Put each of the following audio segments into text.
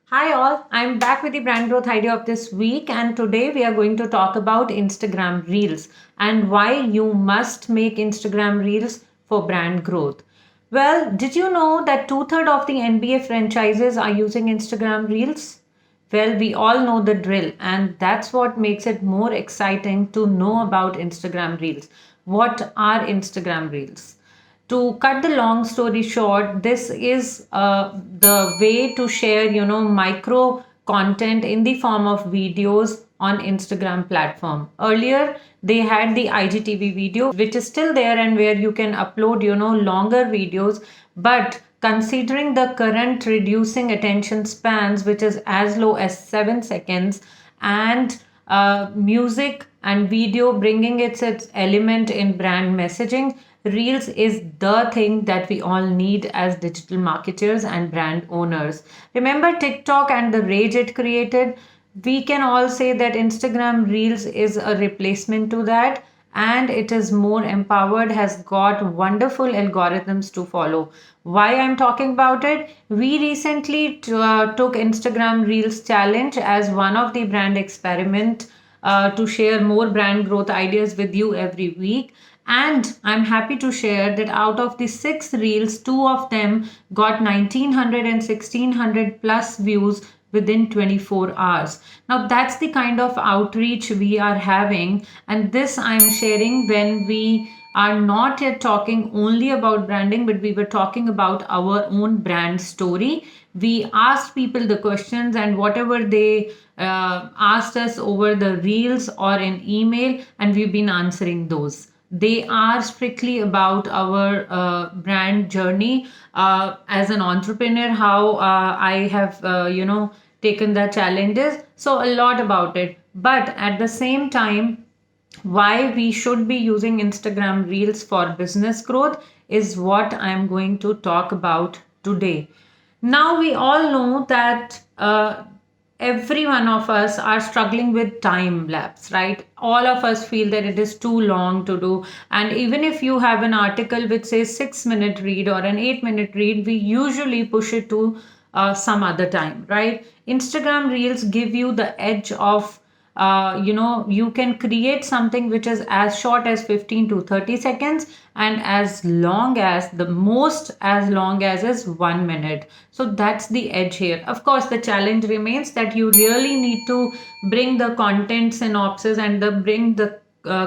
Hi all, I'm back with the brand growth idea of this week, and today we are going to talk about Instagram Reels and why you must make Instagram Reels for brand growth. Well, did you know that two-thirds of the NBA franchises are using Instagram Reels? Well, we all know the drill, and that's what makes it more exciting to know about Instagram Reels. What are Instagram Reels? To cut the long story short, this is the way to share micro content in the form of videos on Instagram platform. Earlier they had the IGTV video, which is still there, and where you can upload longer videos. But considering the current reducing attention spans, which is as low as 7 seconds, and music and video bringing its element in brand messaging, Reels is the thing that we all need as digital marketers and brand owners. Remember TikTok and the rage it created? We can all say that Instagram Reels is a replacement to that, and it is more empowered, has got wonderful algorithms to follow. Why I'm talking about it? We recently took Instagram Reels challenge as one of the brand experiment to share more brand growth ideas with you every week. And I'm happy to share that out of the six reels, two of them got 1900 and 1600 plus views within 24 hours. Now, that's the kind of outreach we are having. And this I'm sharing when we are not yet talking only about branding, but we were talking about our own brand story. We asked people the questions, and whatever they asked us over the reels or in email, and we've been answering those. They are strictly about our brand journey as an entrepreneur, how I have taken the challenges, so a lot about it. But at the same time, why we should be using Instagram Reels for business growth is what I'm going to talk about today. Now, we all know that every one of us are struggling with time lapse, right? All of us feel that it is too long to do. And even if you have an article which says 6-minute read or an 8-minute read, we usually push it to some other time, right? Instagram Reels give you the edge of you can create something which is as short as 15 to 30 seconds, and as long as the most as long as is 1 minute. So that's the edge here. Of course, the challenge remains that you really need to bring the content synopsis and bring the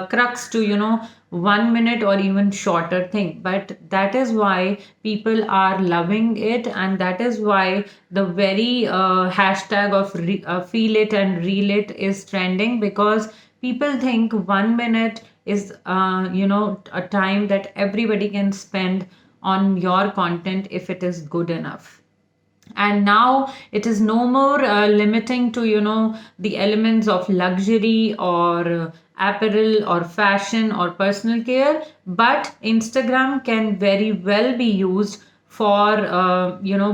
crux to 1 minute or even shorter thing. But that is why people are loving it, and that is why the very hashtag of feel it and reel it is trending, because people think 1 minute is a time that everybody can spend on your content if it is good enough. And now it is no more limiting to the elements of luxury or apparel or fashion or personal care, but Instagram can very well be used for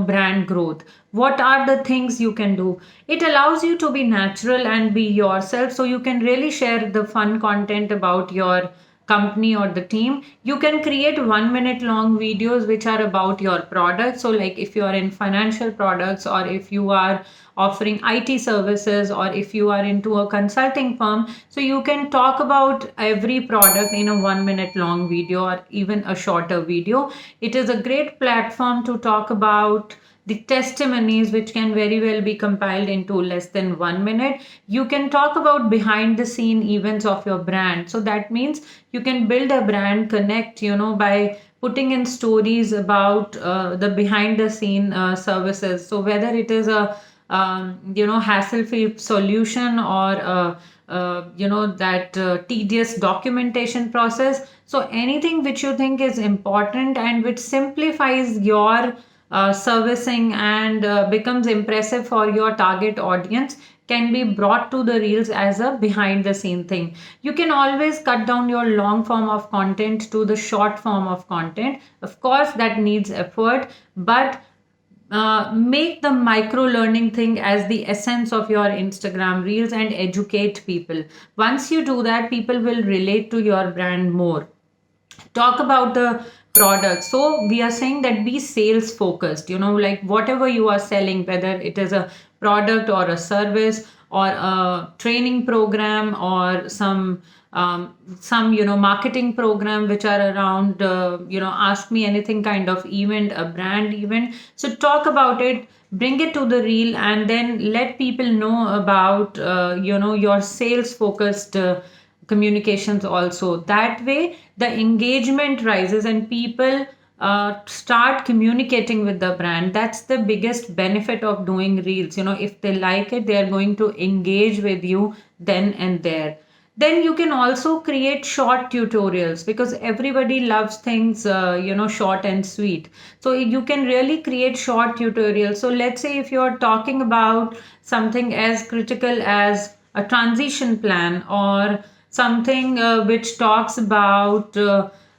brand growth. What are the things you can do? It allows you to be natural and be yourself, so you can really share the fun content about your company or the team. You can create 1 minute long videos which are about your product. So like if you are in financial products, or if you are offering IT services, or if you are into a consulting firm, so you can talk about every product in a 1 minute long video or even a shorter video. It is a great platform to talk about the testimonies, which can very well be compiled into less than 1 minute. You can talk about behind the scene events of your brand. So that means you can build a brand connect by putting in stories about the behind the scene services. So whether it is a hassle free solution, or that tedious documentation process. So anything which you think is important and which simplifies your servicing and becomes impressive for your target audience can be brought to the reels as a behind the scene thing. You can always cut down your long form of content to the short form of content. Of course, that needs effort, but make the micro learning thing as the essence of your Instagram reels and educate people. Once you do that, people will relate to your brand more. Talk about the product. So we are saying that be sales focused, like whatever you are selling, whether it is a product or a service or a training program or some marketing program which are around ask me anything kind of event, a brand event. So talk about it, bring it to the reel, and then let people know about your sales focused communications also. That way the engagement rises and people start communicating with the brand. That's the biggest benefit of doing reels. If they like it, they are going to engage with you then and there. Then you can also create short tutorials, because everybody loves things short and sweet. So you can really create short tutorials. So let's say if you're talking about something as critical as a transition plan, or something which talks about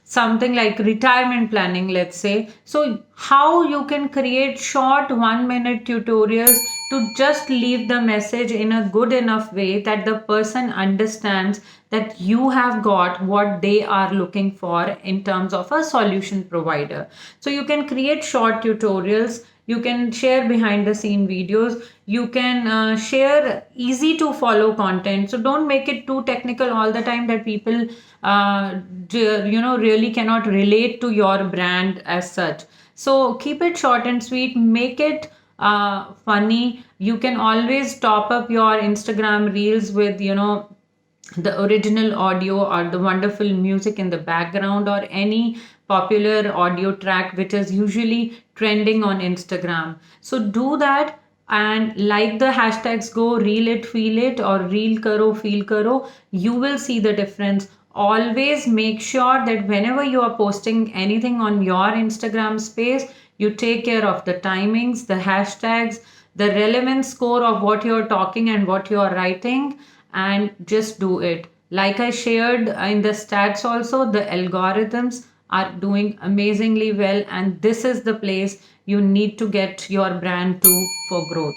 something like retirement planning, let's say. So how you can create short 1 minute tutorials to just leave the message in a good enough way that the person understands that you have got what they are looking for in terms of a solution provider. So you can create short tutorials, you can share behind the scene videos, you can share easy to follow content. So don't make it too technical all the time that people really cannot relate to your brand as such. So keep it short and sweet, make it funny. You can always top up your Instagram reels with the original audio or the wonderful music in the background, or any popular audio track which is usually trending on Instagram. So do that, and like the hashtags go, reel it, feel it, or reel karo, feel karo, you will see the difference. Always make sure that whenever you are posting anything on your Instagram space, you take care of the timings, the hashtags, the relevance score of what you're talking and what you're writing, and just do it. Like I shared in the stats also, the algorithms are doing amazingly well, and this is the place you need to get your brand to for growth.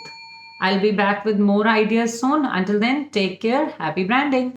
I'll be back with more ideas soon. Until then, take care. Happy branding.